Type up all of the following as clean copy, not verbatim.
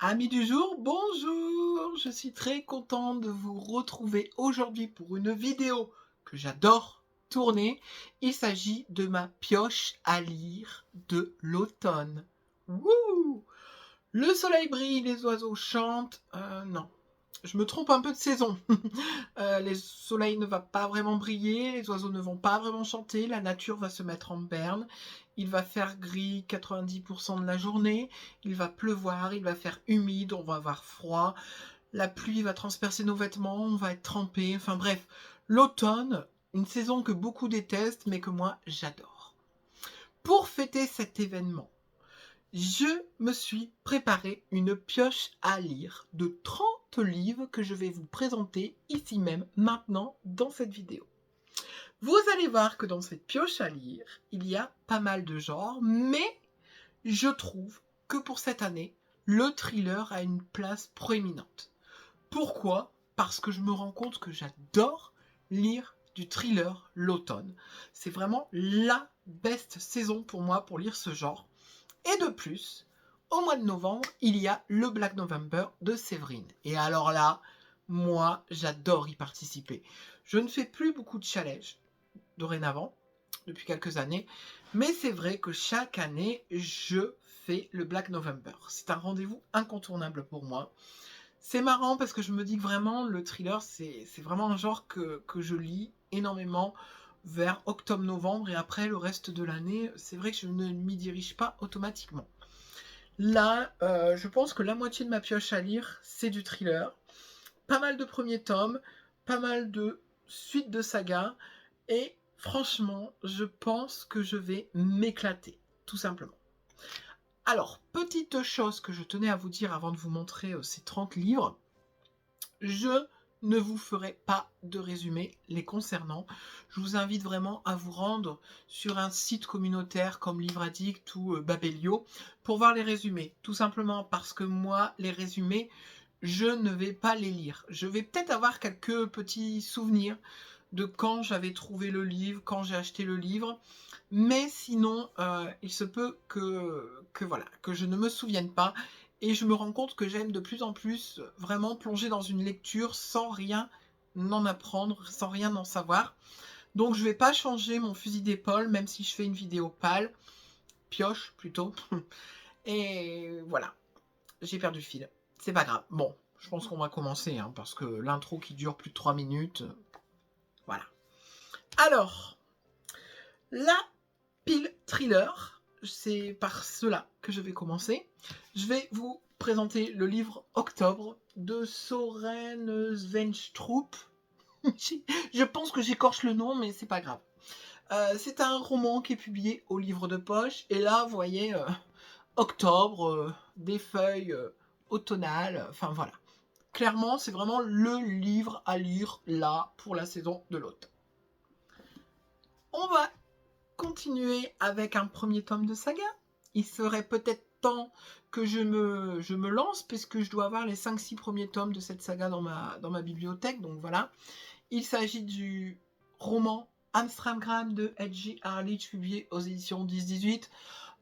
Amis du jour, bonjour! Je suis très contente de vous retrouver aujourd'hui pour une vidéo que j'adore tourner. Il s'agit de ma pioche à lire de l'automne. Wouh! Le soleil brille, les oiseaux chantent. Non, je me trompe un peu de saison. Le soleil ne va pas vraiment briller, les oiseaux ne vont pas vraiment chanter, la nature va se mettre en berne. Il va faire gris 90% de la journée, il va pleuvoir, il va faire humide, on va avoir froid, la pluie va transpercer nos vêtements, on va être trempé. Enfin bref, l'automne, une saison que beaucoup détestent, mais que moi j'adore. Pour fêter cet événement, je me suis préparé une pioche à lire de 30 livres que je vais vous présenter ici même, maintenant, dans cette vidéo. Vous allez voir que dans cette pioche à lire, il y a pas mal de genres, mais je trouve que pour cette année, le thriller a une place proéminente. Pourquoi? Parce que je me rends compte que j'adore lire du thriller l'automne. C'est vraiment la best saison pour moi pour lire ce genre. Et de plus, au mois de novembre, il y a le Black November de Séverine. Et alors là, moi, j'adore y participer. Je ne fais plus beaucoup de challenges dorénavant, depuis quelques années, mais c'est vrai que chaque année, je fais le Black November. C'est un rendez-vous incontournable pour moi. C'est marrant parce que je me dis que vraiment, le thriller, c'est vraiment un genre que je lis énormément vers octobre-novembre, et après le reste de l'année, c'est vrai que je ne m'y dirige pas automatiquement. Là, je pense que la moitié de ma pioche à lire, c'est du thriller. Pas mal de premiers tomes, pas mal de suites de sagas, et franchement, je pense que je vais m'éclater, tout simplement. Alors, petite chose que je tenais à vous dire avant de vous montrer ces 30 livres, je ne vous ferai pas de résumé les concernant. Je vous invite vraiment à vous rendre sur un site communautaire comme Livre Addict ou Babelio pour voir les résumés. Tout simplement parce que moi, les résumés, je ne vais pas les lire. Je vais peut-être avoir quelques petits souvenirs de quand j'avais trouvé le livre, quand j'ai acheté le livre. Mais sinon, il se peut que voilà, que je ne me souvienne pas. Et je me rends compte que j'aime de plus en plus vraiment plonger dans une lecture sans rien en apprendre, sans rien en savoir. Donc je ne vais pas changer mon fusil d'épaule, même si je fais une vidéo pâle, pioche plutôt. Et voilà, j'ai perdu le fil. C'est pas grave. Bon, je pense qu'on va commencer, hein, parce que l'intro qui dure plus de 3 minutes, voilà. Alors, la pile thriller, c'est par cela que je vais commencer. Je vais vous présenter le livre Octobre de Soren Svensstrup. Je pense que j'écorche le nom, mais c'est pas grave. C'est un roman qui est publié au livre de poche. Et là, vous voyez, octobre, des feuilles automnales, enfin voilà. Clairement, c'est vraiment le livre à lire là pour la saison de l'automne. On va continuer avec un premier tome de saga. Il serait peut-être temps que je me lance, puisque je dois avoir les 5-6 premiers tomes de cette saga dans ma bibliothèque. Donc voilà. Il s'agit du roman Amstramgram de H.G. Harlich, publié aux éditions 10-18.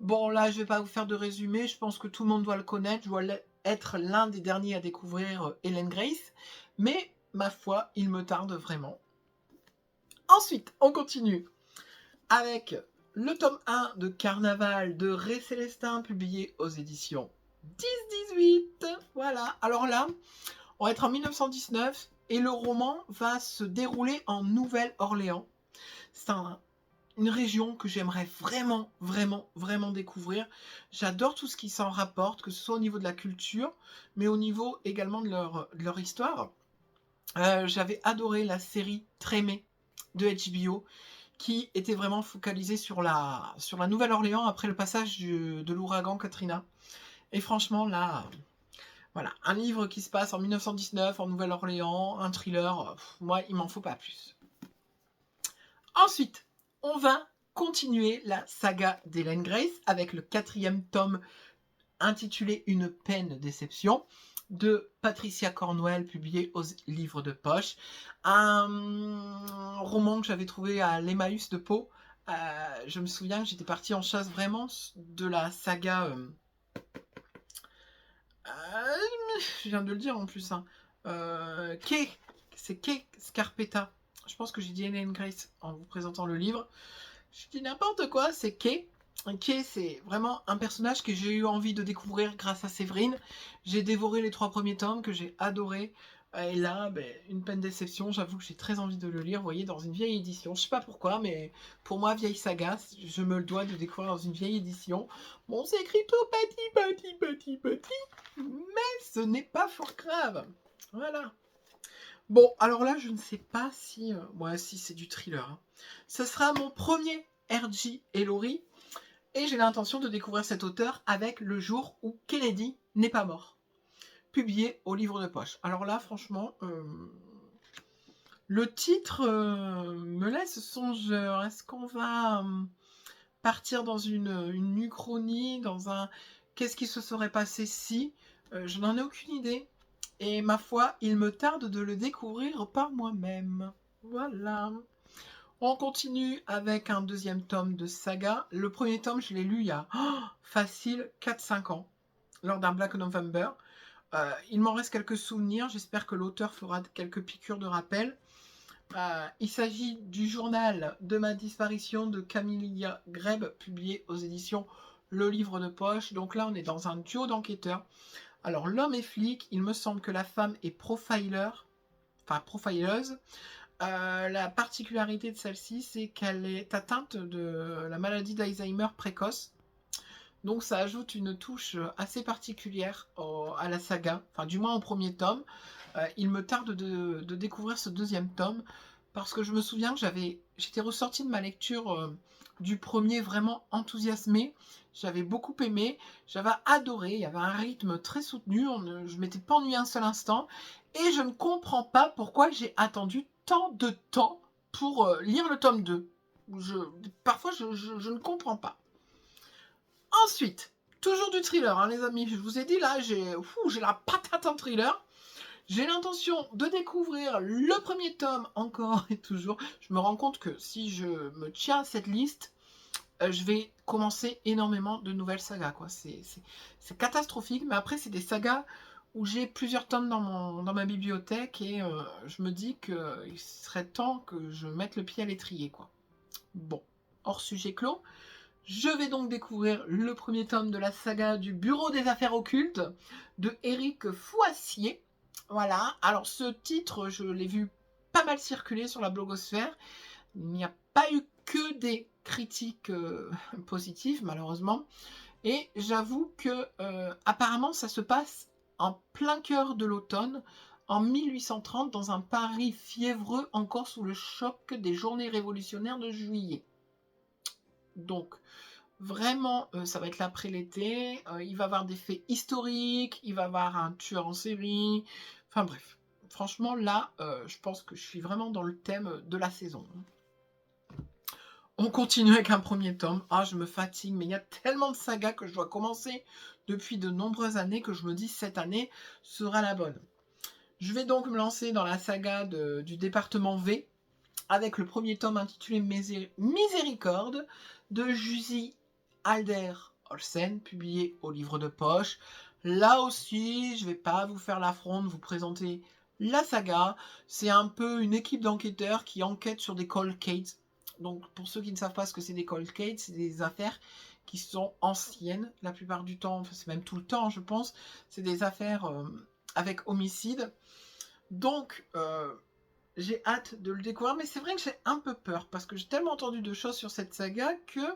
Bon, là, je ne vais pas vous faire de résumé. Je pense que tout le monde doit le connaître. Je dois être l'un des derniers à découvrir Helen Grace. Mais, ma foi, il me tarde vraiment. Ensuite, on continue avec le tome 1 de Carnaval de Ré Célestin, publié aux éditions 10-18. Voilà, alors là, on va être en 1919 et le roman va se dérouler en Nouvelle-Orléans. C'est une région que j'aimerais vraiment, vraiment, vraiment découvrir. J'adore tout ce qui s'en rapporte, que ce soit au niveau de la culture, mais au niveau également de leur histoire. J'avais adoré la série Trémé de HBO, qui était vraiment focalisée sur la Nouvelle-Orléans après le passage de l'ouragan Katrina. Et franchement, là, voilà, un livre qui se passe en 1919 en Nouvelle-Orléans, un thriller, moi, il m'en faut pas plus. Ensuite, on va continuer la saga d'Helen Grace avec le 4e tome intitulé Une peine déception de Patricia Cornwell, publié aux livres de poche. Un roman que j'avais trouvé à l'Emmaüs de Pau. Je me souviens que j'étais partie en chasse vraiment de la saga je viens de le dire en plus. Hein. C'est Kay Scarpetta. Je pense que j'ai dit Ellen Grace en vous présentant le livre. Je dis n'importe quoi, c'est Kay. Kay, c'est vraiment un personnage que j'ai eu envie de découvrir grâce à Séverine. J'ai dévoré les 3 premiers tomes que j'ai adoré. Et là, ben, une peine déception, j'avoue que j'ai très envie de le lire, vous voyez, dans une vieille édition. Je sais pas pourquoi, mais pour moi, vieille saga, je me le dois de découvrir dans une vieille édition. Bon, c'est écrit tout petit, mais ce n'est pas fort grave. Voilà. Bon, alors là, je ne sais pas si... ouais, si c'est du thriller. Hein. Ce sera mon premier R.J. Ellory. Et j'ai l'intention de découvrir cet auteur avec Le jour où Kennedy n'est pas mort. Publié au livre de poche. Alors là, franchement, le titre me laisse songeur. Est-ce qu'on va partir dans une uchronie, dans un... Qu'est-ce qui se serait passé si je n'en ai aucune idée. Et ma foi, il me tarde de le découvrir par moi-même. Voilà. On continue avec un deuxième tome de saga. Le premier tome, je l'ai lu il y a facile 4-5 ans, lors d'un Black November. Il m'en reste quelques souvenirs. J'espère que l'auteur fera quelques piqûres de rappel. Il s'agit du journal de ma disparition de Camilla Greb, publié aux éditions Le Livre de Poche. Donc là, on est dans un duo d'enquêteurs. Alors, l'homme est flic. Il me semble que la femme est profileuse. La particularité de celle-ci, c'est qu'elle est atteinte de la maladie d'Alzheimer précoce. Donc ça ajoute une touche assez particulière à la saga, enfin du moins au premier tome. Il me tarde de découvrir ce deuxième tome, parce que je me souviens que j'étais ressortie de ma lecture du premier vraiment enthousiasmée. J'avais beaucoup aimé, j'avais adoré, il y avait un rythme très soutenu, je ne m'étais pas ennuyée un seul instant, et je ne comprends pas pourquoi j'ai attendu tant de temps pour lire le tome 2. Parfois, je ne comprends pas. Ensuite, toujours du thriller, hein, les amis. Je vous ai dit, là, j'ai la patate en thriller. J'ai l'intention de découvrir le premier tome encore et toujours. Je me rends compte que si je me tiens à cette liste, je vais commencer énormément de nouvelles sagas. C'est catastrophique, mais après, c'est des sagas où j'ai plusieurs tomes dans ma bibliothèque et je me dis qu'il serait temps que je mette le pied à l'étrier. Bon, hors sujet clos. Je vais donc découvrir le premier tome de la saga du Bureau des Affaires Occultes de Éric Foissier. Voilà, alors ce titre, je l'ai vu pas mal circuler sur la blogosphère. Il n'y a pas eu que des critiques positives, malheureusement. Et j'avoue que apparemment, ça se passe en plein cœur de l'automne, en 1830, dans un Paris fiévreux, encore sous le choc des journées révolutionnaires de juillet. Donc, vraiment, ça va être l'après l'été. Il va y avoir des faits historiques. Il va y avoir un tueur en série. Enfin bref. Franchement, là, je pense que je suis vraiment dans le thème de la saison. On continue avec un premier tome. Ah, je me fatigue, mais il y a tellement de sagas que je dois commencer depuis de nombreuses années que je me dis cette année sera la bonne. Je vais donc me lancer dans la saga du département V avec le premier tome intitulé Miséricorde de Jussi Alder Olsen, publié au livre de poche. Là aussi, je ne vais pas vous faire l'affront de vous présenter la saga. C'est un peu une équipe d'enquêteurs qui enquête sur des cold cases. Donc, pour ceux qui ne savent pas ce que c'est des cold cases, c'est des affaires qui sont anciennes, la plupart du temps, enfin, c'est même tout le temps, je pense. C'est des affaires avec homicide. Donc, j'ai hâte de le découvrir, mais c'est vrai que j'ai un peu peur, parce que j'ai tellement entendu de choses sur cette saga que,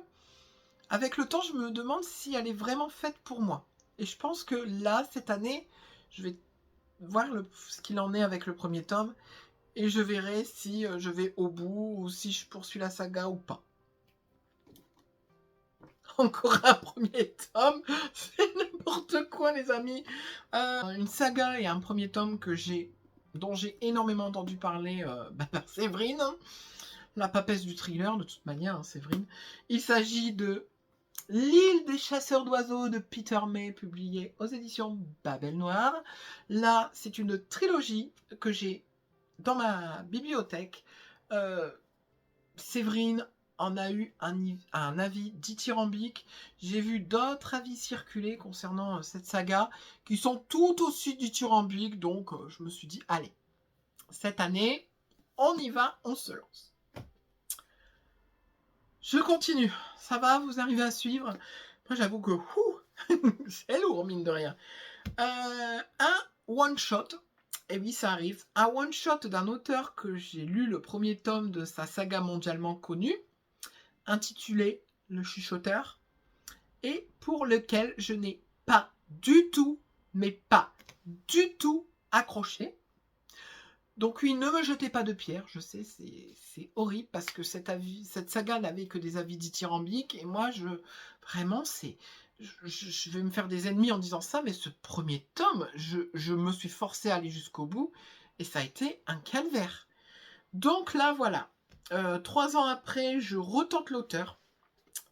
avec le temps, je me demande si elle est vraiment faite pour moi. Et je pense que là, cette année, je vais voir ce qu'il en est avec le premier tome, et je verrai si je vais au bout, ou si je poursuis la saga ou pas. Encore un premier tome, c'est n'importe quoi, les amis. Une saga et un premier tome dont j'ai énormément entendu parler par Séverine, la papesse du thriller, de toute manière, hein, Séverine. Il s'agit de L'île des chasseurs d'oiseaux de Peter May, publié aux éditions Babel Noire. Là, c'est une trilogie que j'ai dans ma bibliothèque. Séverine en a eu un avis dithyrambique. J'ai vu d'autres avis circuler concernant cette saga qui sont tout aussi dithyrambiques. Donc, je me suis dit, allez, cette année, on y va, on se lance. Je continue. Ça va, vous arrivez à suivre? Moi, j'avoue que c'est lourd, mine de rien. Un one-shot. Et oui, ça arrive. Un one-shot d'un auteur que j'ai lu le premier tome de sa saga mondialement connue, intitulé Le Chuchoteur, et pour lequel je n'ai pas du tout, mais pas du tout accroché. Donc oui, ne me jetez pas de pierre, je sais, c'est horrible parce que cette saga n'avait que des avis dithyrambiques et moi, vraiment, je vais me faire des ennemis en disant ça, mais ce premier tome, je me suis forcé à aller jusqu'au bout et ça a été un calvaire. Donc là, voilà, 3 ans après, je retente l'auteur,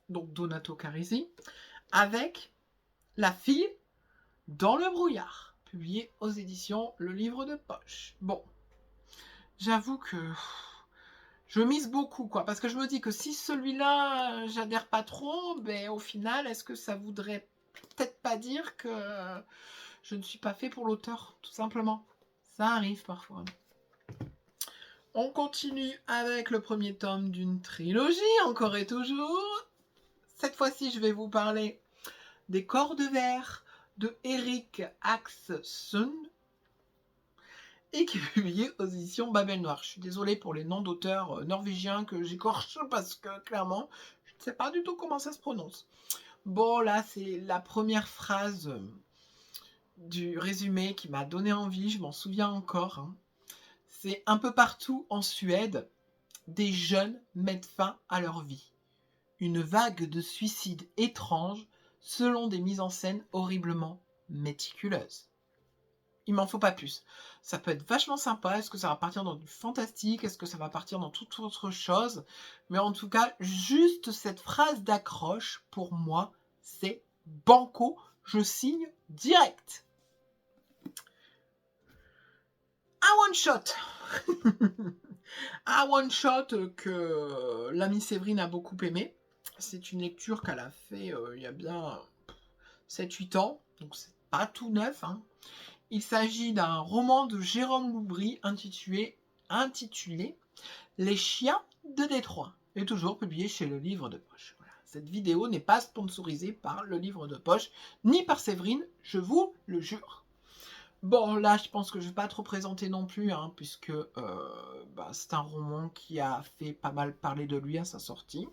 donc Donato Carisi, avec La fille dans le brouillard, publié aux éditions Le Livre de Poche. Bon. J'avoue que je mise beaucoup, quoi, parce que je me dis que si celui-là, j'adhère pas trop, ben au final, est-ce que ça voudrait peut-être pas dire que je ne suis pas fait pour l'auteur, tout simplement. Ça arrive parfois. On continue avec le premier tome d'une trilogie, encore et toujours. Cette fois-ci, je vais vous parler des Corps de Verre de Erik Axelsson, et qui est publié aux éditions Babel Noir. Je suis désolée pour les noms d'auteurs norvégiens que j'écorche parce que clairement, je ne sais pas du tout comment ça se prononce. Bon, là, c'est la première phrase du résumé qui m'a donné envie, je m'en souviens encore. Hein. C'est un peu partout en Suède, des jeunes mettent fin à leur vie. Une vague de suicides étranges selon des mises en scène horriblement méticuleuses. Il m'en faut pas plus. Ça peut être vachement sympa. Est-ce que ça va partir dans du fantastique? Est-ce que ça va partir dans toute autre chose? Mais en tout cas, juste cette phrase d'accroche, pour moi, c'est banco. Je signe direct. Un one-shot. Un one-shot que l'amie Séverine a beaucoup aimé. C'est une lecture qu'elle a fait il y a bien 7-8 ans. Donc c'est pas tout neuf, hein. Il s'agit d'un roman de Jérôme Loubry intitulé Les chiens de Détroit, et toujours publié chez Le Livre de Poche. Voilà. Cette vidéo n'est pas sponsorisée par Le Livre de Poche, ni par Séverine, je vous le jure. Bon, là, je pense que je ne vais pas trop présenter non plus, hein, puisque c'est un roman qui a fait pas mal parler de lui à sa sortie.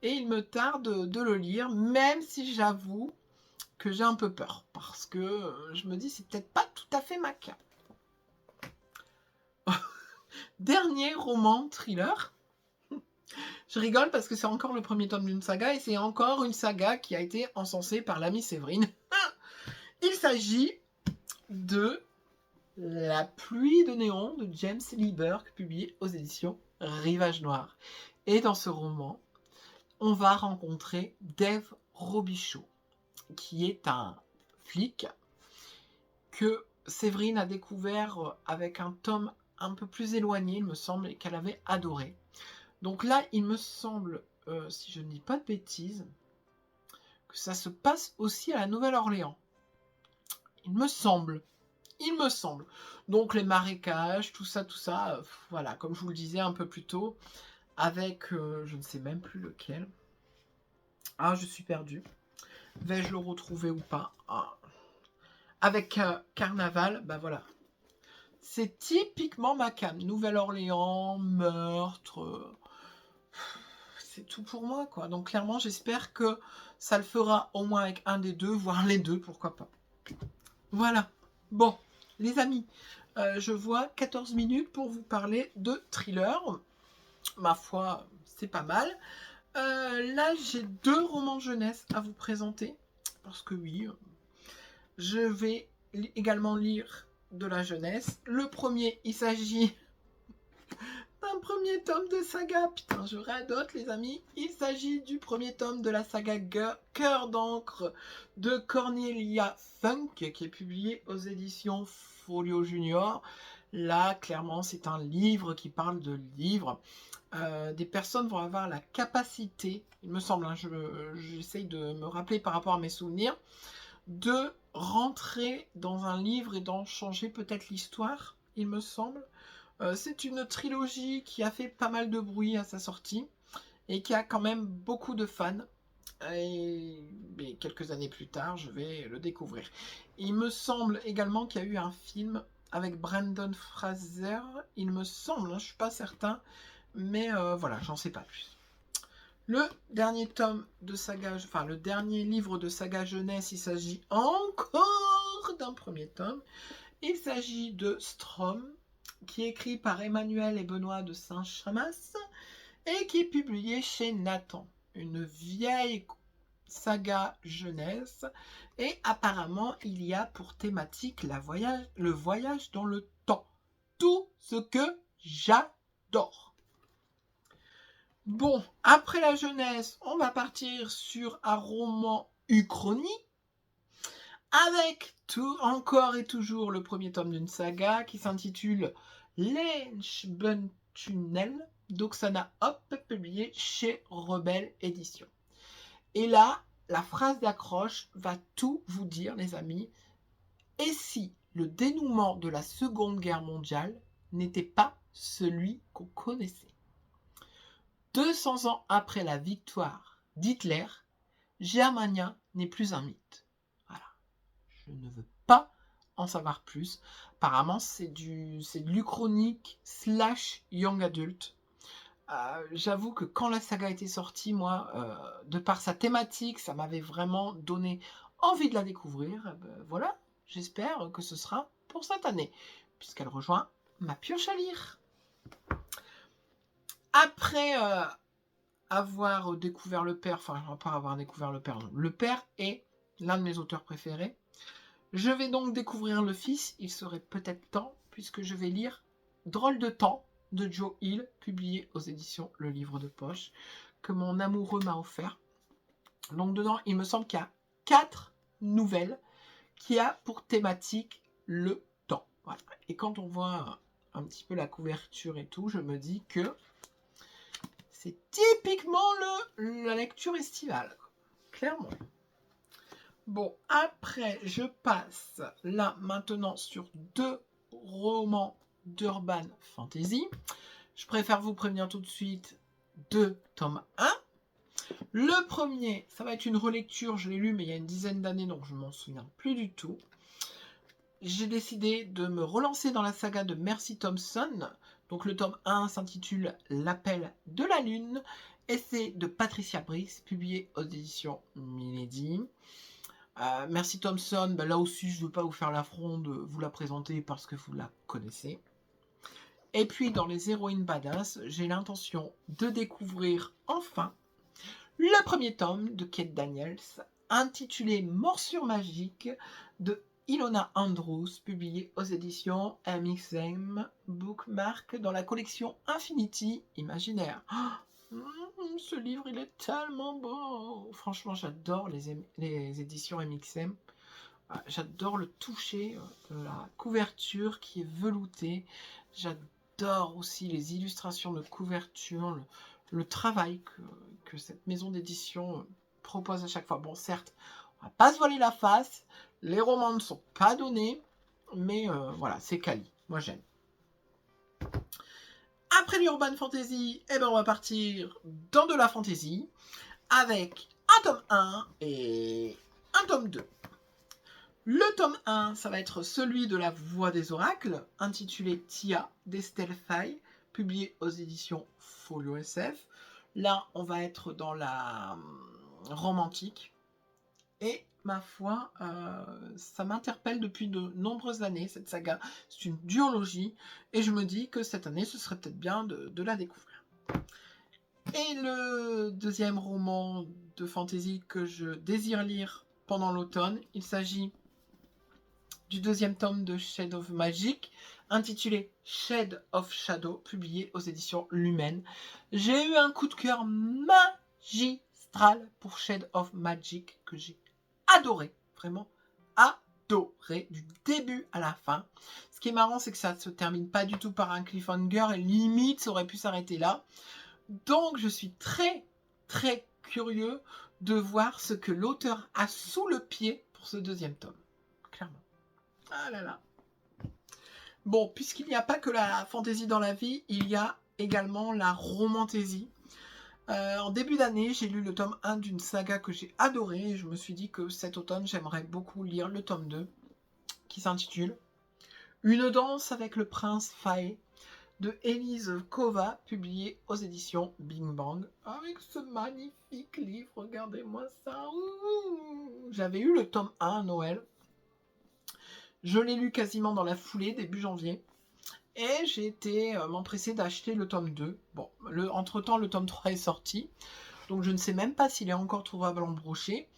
Et il me tarde de le lire, même si j'avoue que j'ai un peu peur, parce que je me dis c'est peut-être pas tout à fait ma cam. Dernier roman thriller. Je rigole parce que c'est encore le premier tome d'une saga et c'est encore une saga qui a été encensée par l'amie Séverine. Il s'agit de La pluie de néon de James Lee Burke, publié aux éditions Rivage Noir. Et dans ce roman, on va rencontrer Dave Robichaud, qui est un flic que Séverine a découvert avec un tome un peu plus éloigné, il me semble, et qu'elle avait adoré. Donc là, il me semble, si je ne dis pas de bêtises, que ça se passe aussi à la Nouvelle-Orléans. Il me semble. Donc les marécages, tout ça, voilà, comme je vous le disais un peu plus tôt, avec, je ne sais même plus lequel. Ah, je suis perdue. Vais-je le retrouver ou pas? Avec Carnaval, bah voilà. C'est typiquement ma cam. Nouvelle-Orléans, meurtre. C'est tout pour moi, quoi. Donc clairement, j'espère que ça le fera au moins avec un des deux, voire les deux, pourquoi pas. Voilà. Bon, les amis, je vois 14 minutes pour vous parler de thriller. Ma foi, c'est pas mal. Là, j'ai 2 romans jeunesse à vous présenter. Parce que oui, je vais également lire de la jeunesse. Le premier, il s'agit d'un premier tome de saga. Putain, je radote, les amis. Il s'agit du premier tome de la saga Cœur d'encre de Cornelia Funk, qui est publié aux éditions Folio Junior. Là, clairement, c'est un livre qui parle de livres. Des personnes vont avoir la capacité, il me semble, hein, j'essaye de me rappeler par rapport à mes souvenirs, de rentrer dans un livre et d'en changer peut-être l'histoire, il me semble. C'est une trilogie qui a fait pas mal de bruit à sa sortie et qui a quand même beaucoup de fans. Mais quelques années plus tard, je vais le découvrir. Il me semble également qu'il y a eu un film avec Brendan Fraser, il me semble, hein, je ne suis pas certain, mais voilà, j'en sais pas plus. Le dernier tome de saga, enfin le dernier livre de saga jeunesse, il s'agit encore d'un premier tome. Il s'agit de Strom, qui est écrit par Emmanuel et Benoît de Saint-Chamas et qui est publié chez Nathan. Une vieille saga jeunesse et apparemment il y a pour thématique le voyage dans le temps. Tout ce que j'adore. Bon, après la jeunesse, on va partir sur un roman uchronie avec encore et toujours le premier tome d'une saga qui s'intitule Lynchbuntunnel d'Oksana Hop, publié chez Rebelle Éditions. Et là, la phrase d'accroche va tout vous dire, les amis. Et si le dénouement de la Seconde Guerre mondiale n'était pas celui qu'on connaissait? 200 ans après la victoire d'Hitler, Germania n'est plus un mythe. Voilà. Je ne veux pas en savoir plus. Apparemment, c'est de l'Uchronique / Young Adult. J'avoue que quand la saga était sortie, moi, de par sa thématique, ça m'avait vraiment donné envie de la découvrir. Voilà, j'espère que ce sera pour cette année, puisqu'elle rejoint ma pioche à lire. Après avoir découvert le père, enfin, pas avoir découvert le père, non. Le père est l'un de mes auteurs préférés. Je vais donc découvrir le fils, il serait peut-être temps, puisque je vais lire Drôle de temps de Joe Hill, publié aux éditions Le Livre de Poche, que mon amoureux m'a offert. Donc dedans, il me semble qu'il y a 4 nouvelles qui a pour thématique le temps. Voilà. Et quand on voit un petit peu la couverture et tout, je me dis que c'est typiquement la lecture estivale, clairement. Bon, après, je passe là maintenant sur 2 romans d'urban fantasy. Je préfère vous prévenir tout de suite, 2 tomes 1. Le premier, ça va être une relecture, je l'ai lu mais il y a une dizaine d'années, donc je ne m'en souviens plus du tout. J'ai décidé de me relancer dans la saga de Mercy Thompson. Donc le tome 1 s'intitule L'appel de la lune et c'est de Patricia Briggs, publié aux éditions Milady. Mercy Thompson, là aussi je ne veux pas vous faire l'affront de vous la présenter parce que vous la connaissez. Et puis dans les héroïnes badass, j'ai l'intention de découvrir enfin le premier tome de Kate Daniels, intitulé Morsure magique de Ilona Andrews, publié aux éditions MXM Bookmark dans la collection Infinity Imaginaire. Ce livre, il est tellement beau. Franchement, j'adore les éditions MXM. J'adore le toucher de la couverture qui est veloutée. J'adore aussi les illustrations de couverture, le travail que cette maison d'édition propose à chaque fois. Bon, certes, on va pas se voiler la face. Les romans ne sont pas donnés. Mais voilà, c'est quali. Moi, j'aime. Après l'urban fantasy, on va partir dans de la fantasy avec un tome 1 et un tome 2. Le tome 1, ça va être celui de la Voix des Oracles, intitulé Tia d'Estelle Faye, publié aux éditions Folio SF. Là, on va être dans la romantique. Et ma foi, ça m'interpelle depuis de nombreuses années, cette saga. C'est une duologie. Et je me dis que cette année, ce serait peut-être bien de la découvrir. Et le deuxième roman de fantasy que je désire lire pendant l'automne, il s'agit du deuxième tome de Shade of Magic, intitulé Shade of Shadow, publié aux éditions Lumen. J'ai eu un coup de cœur magistral pour Shade of Magic, que j'ai adoré, vraiment adoré du début à la fin. Ce qui est marrant, c'est que ça ne se termine pas du tout par un cliffhanger et limite, ça aurait pu s'arrêter là. Donc, je suis très, très curieux de voir ce que l'auteur a sous le pied pour ce deuxième tome. Clairement. Ah là là. Bon, puisqu'il n'y a pas que la fantaisie dans la vie, il y a également la romantaisie. En début d'année, j'ai lu le tome 1 d'une saga que j'ai adorée et je me suis dit que cet automne, j'aimerais beaucoup lire le tome 2 qui s'intitule Une danse avec le prince Faé de Élise Kova, publié aux éditions Bing Bang. Avec ce magnifique livre, regardez-moi ça. J'avais eu le tome 1 à Noël. Je l'ai lu quasiment dans la foulée, début janvier. Et j'ai été m'empresser d'acheter le tome 2. Bon, entre-temps, le tome 3 est sorti. Donc, je ne sais même pas s'il est encore trouvable en brochet.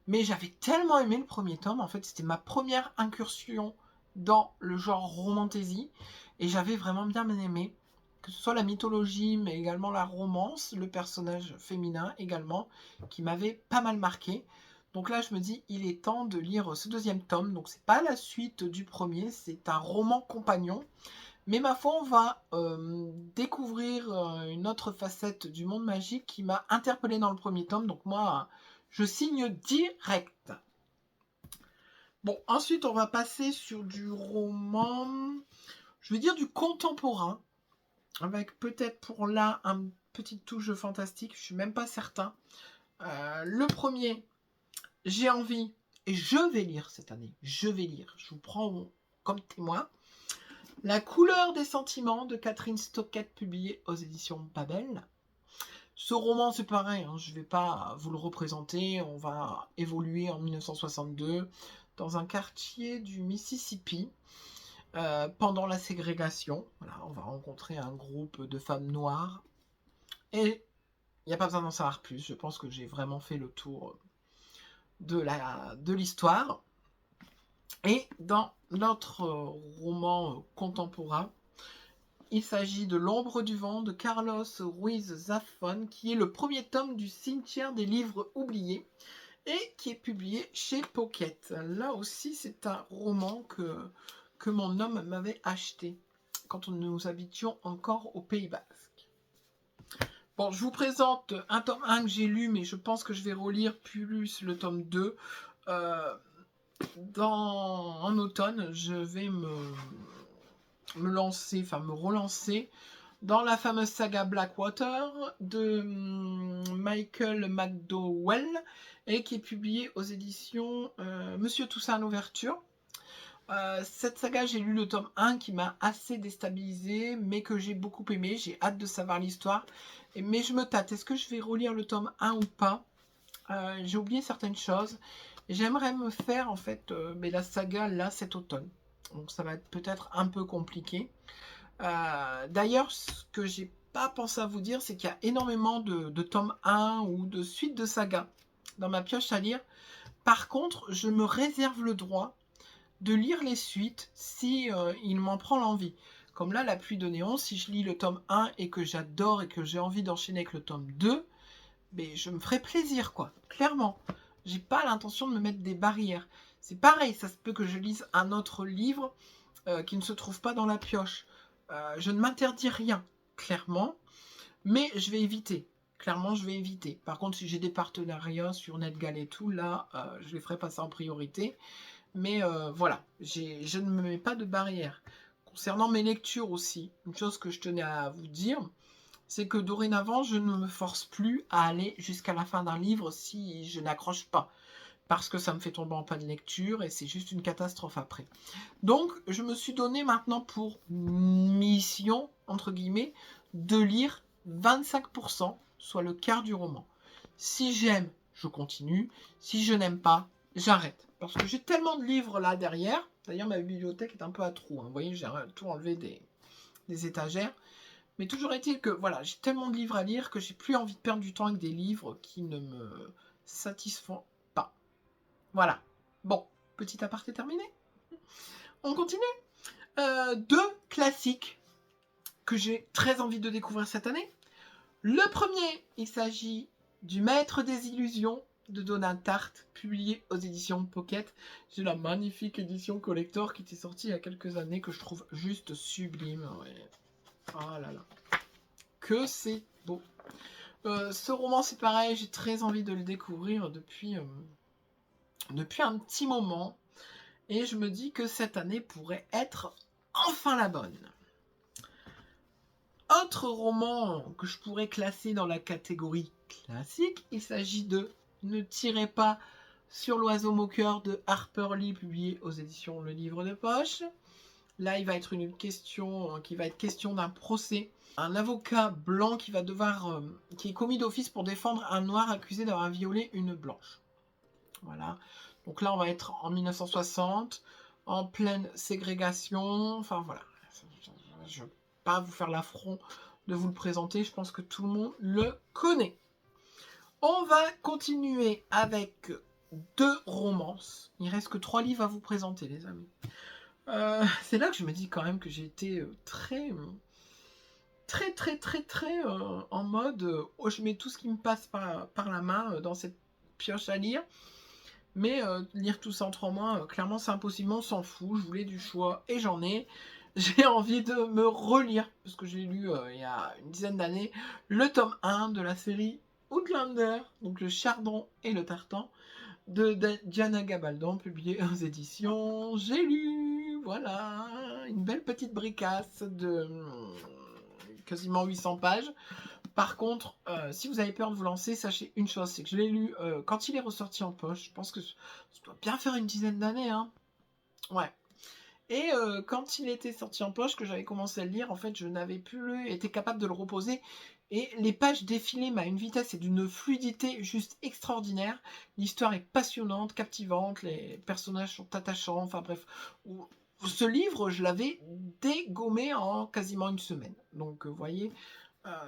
Mais j'avais tellement aimé le premier tome. En fait, c'était ma première incursion dans le genre romantaisie. Et j'avais vraiment bien aimé. Que ce soit la mythologie, mais également la romance. Le personnage féminin également, qui m'avait pas mal marqué. Donc là, je me dis, il est temps de lire ce deuxième tome. Donc, c'est pas la suite du premier. C'est un roman compagnon. Mais ma foi, on va découvrir une autre facette du monde magique qui m'a interpellée dans le premier tome. Donc moi, je signe direct. Bon, ensuite, on va passer sur du roman, je vais dire du contemporain, avec peut-être pour là un petit touche de fantastique, je suis même pas certain. Le premier, j'ai envie, et je vais lire cette année, je vous prends comme témoin. La couleur des sentiments de Catherine Stockett, publié aux éditions Babel. Ce roman, c'est pareil, hein, je ne vais pas vous le représenter. On va évoluer en 1962 dans un quartier du Mississippi pendant la ségrégation. Voilà, on va rencontrer un groupe de femmes noires. Et il n'y a pas besoin d'en savoir plus. Je pense que j'ai vraiment fait le tour de l'histoire. Et dans notre roman contemporain, il s'agit de L'ombre du vent de Carlos Ruiz Zafón, qui est le premier tome du cimetière des livres oubliés et qui est publié chez Pocket. Là aussi, c'est un roman que mon homme m'avait acheté quand nous habitions encore au Pays Basque. Bon, je vous présente un tome 1 que j'ai lu, mais je pense que je vais relire plus le tome 2. En automne, je vais me relancer dans la fameuse saga Blackwater de Michael McDowell et qui est publiée aux éditions Monsieur Toussaint à l'ouverture. Cette saga, j'ai lu le tome 1 qui m'a assez déstabilisé, mais que j'ai beaucoup aimé. J'ai hâte de savoir l'histoire. Mais je me tâte. Est-ce que je vais relire le tome 1 ou pas? J'ai oublié certaines choses. J'aimerais me faire en fait la saga là cet automne. Donc ça va être peut-être un peu compliqué. D'ailleurs, ce que j'ai pas pensé à vous dire, c'est qu'il y a énormément de tomes 1 ou de suites de sagas dans ma pioche à lire. Par contre, je me réserve le droit de lire les suites si il m'en prend l'envie. Comme là, La pluie de néon, si je lis le tome 1 et que j'adore et que j'ai envie d'enchaîner avec le tome 2, mais je me ferai plaisir, quoi. Clairement. J'ai pas l'intention de me mettre des barrières. C'est pareil, ça se peut que je lise un autre livre qui ne se trouve pas dans la pioche. Je ne m'interdis rien, clairement, mais je vais éviter. Clairement, je vais éviter. Par contre, si j'ai des partenariats sur NetGalley et tout, là, je les ferai passer en priorité. Mais voilà, je ne me mets pas de barrière. Concernant mes lectures aussi, une chose que je tenais à vous dire, c'est que dorénavant, je ne me force plus à aller jusqu'à la fin d'un livre si je n'accroche pas. Parce que ça me fait tomber en panne de lecture et c'est juste une catastrophe après. Donc, je me suis donné maintenant pour mission, entre guillemets, de lire 25%, soit le quart du roman. Si j'aime, je continue. Si je n'aime pas, j'arrête. Parce que j'ai tellement de livres là derrière. D'ailleurs, ma bibliothèque est un peu à trous. Vous voyez, j'ai tout enlevé des étagères. Mais toujours est-il que voilà, j'ai tellement de livres à lire que j'ai plus envie de perdre du temps avec des livres qui ne me satisfont pas. Voilà. Bon, petit aparté terminé. On continue. Deux classiques que j'ai très envie de découvrir cette année. Le premier, il s'agit du Maître des Illusions de Donna Tartt, publié aux éditions Pocket. J'ai la magnifique édition collector qui était sortie il y a quelques années, que je trouve juste sublime. Ouais. Oh là là. Que c'est beau. Ce roman, c'est pareil, j'ai très envie de le découvrir depuis un petit moment. Et je me dis que cette année pourrait être enfin la bonne. Autre roman que je pourrais classer dans la catégorie classique, il s'agit de Ne tirez pas sur l'oiseau moqueur de Harper Lee, publié aux éditions Le Livre de Poche. Là, il va être question d'un procès. Un avocat blanc qui est commis d'office pour défendre un noir accusé d'avoir violé une blanche. Voilà. Donc là, on va être en 1960, en pleine ségrégation. Enfin voilà. Je ne vais pas vous faire l'affront de vous le présenter. Je pense que tout le monde le connaît. On va continuer avec 2 romances. Il reste que 3 livres à vous présenter, les amis. C'est là que je me dis quand même que j'ai été très en mode je mets tout ce qui me passe par la main dans cette pioche à lire. Mais lire tout ça en 3 mois, clairement c'est impossible, on s'en fout, je voulais du choix et j'en ai. J'ai envie de me relire, parce que j'ai lu il y a une dizaine d'années, le tome 1 de la série Outlander, donc le Chardon et le Tartan, de Diana Gabaldon, publié aux éditions J'ai lu, voilà, une belle petite bricasse de quasiment 800 pages. Par contre, si vous avez peur de vous lancer, sachez une chose, c'est que je l'ai lu quand il est ressorti en poche. Je pense que ça doit bien faire une dizaine d'années, hein. Ouais. Et quand il était sorti en poche, que j'avais commencé à le lire, en fait, je n'avais plus été capable de le reposer. Et les pages défilaient à une vitesse et d'une fluidité juste extraordinaire. L'histoire est passionnante, captivante, les personnages sont attachants, enfin bref. Ce livre, je l'avais dégommé en quasiment une semaine. Donc, vous voyez,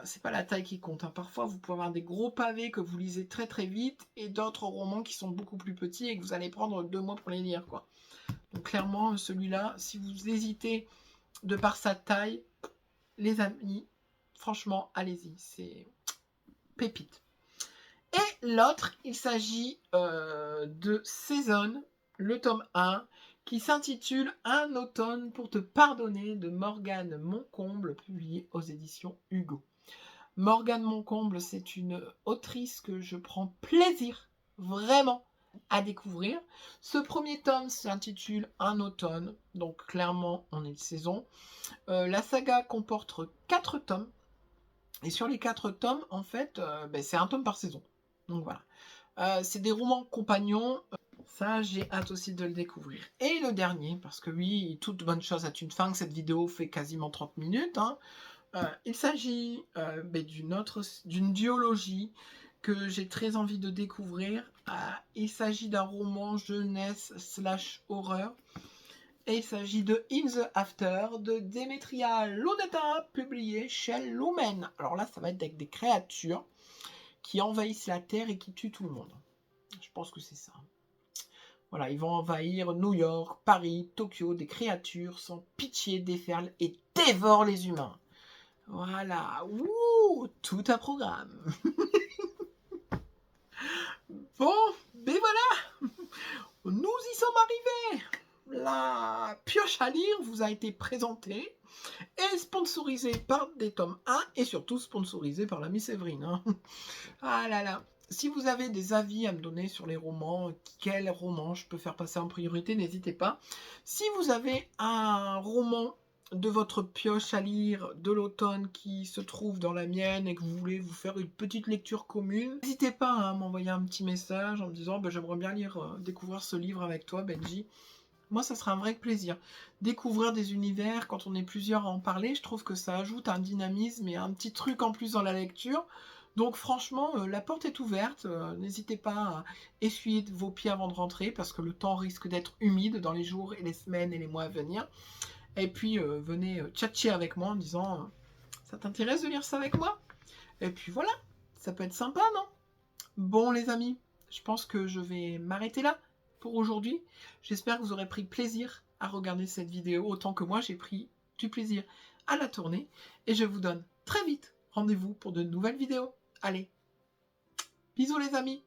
c'est pas la taille qui compte, hein. Parfois, vous pouvez avoir des gros pavés que vous lisez très très vite et d'autres romans qui sont beaucoup plus petits et que vous allez prendre 2 mois pour les lire, quoi. Donc clairement, celui-là, si vous hésitez de par sa taille, les amis, franchement, allez-y, c'est pépite. Et l'autre, il s'agit de Saison, le tome 1, qui s'intitule Un automne pour te pardonner, de Morgane Moncomble, publié aux éditions Hugo. Morgane Moncomble, c'est une autrice que je prends plaisir, vraiment, à découvrir. Ce premier tome s'intitule Un automne, donc clairement, on est de saison. La saga comporte 4 tomes, et sur les 4 tomes, en fait, c'est un tome par saison. Donc voilà. C'est des romans compagnons. Ça, j'ai hâte aussi de le découvrir. Et le dernier, parce que oui, toute bonne chose a une fin, cette vidéo fait quasiment 30 minutes. Hein. Il s'agit d'une duologie que j'ai très envie de découvrir. Il s'agit d'un roman jeunesse / horreur. Et il s'agit de In the After de Demetria Luneta, publié chez Lumen. Alors là, ça va être avec des créatures qui envahissent la Terre et qui tuent tout le monde. Je pense que c'est ça. Voilà, ils vont envahir New York, Paris, Tokyo. Des créatures sans pitié déferlent et dévorent les humains. Voilà, ouh, tout un programme. Bon, ben voilà, nous y sommes arrivés. La pioche à lire vous a été présentée et sponsorisée par des tomes 1 et surtout sponsorisée par l'amie Séverine. Hein. Ah là là, si vous avez des avis à me donner sur les romans, quel roman je peux faire passer en priorité, n'hésitez pas. Si vous avez un roman de votre pioche à lire de l'automne qui se trouve dans la mienne et que vous voulez vous faire une petite lecture commune, n'hésitez pas à m'envoyer un petit message en me disant j'aimerais bien découvrir ce livre avec toi, Benji. Moi, ça sera un vrai plaisir. Découvrir des univers, quand on est plusieurs à en parler, je trouve que ça ajoute un dynamisme et un petit truc en plus dans la lecture. Donc franchement, la porte est ouverte. N'hésitez pas à essuyer vos pieds avant de rentrer parce que le temps risque d'être humide dans les jours et les semaines et les mois à venir. Et puis, venez tchatcher avec moi en me disant ça t'intéresse de lire ça avec moi? Et puis voilà, ça peut être sympa, non? Bon, les amis, je pense que je vais m'arrêter là pour aujourd'hui. J'espère que vous aurez pris plaisir à regarder cette vidéo autant que moi j'ai pris du plaisir à la tourner. Et je vous donne très vite rendez-vous pour de nouvelles vidéos. Allez, bisous les amis!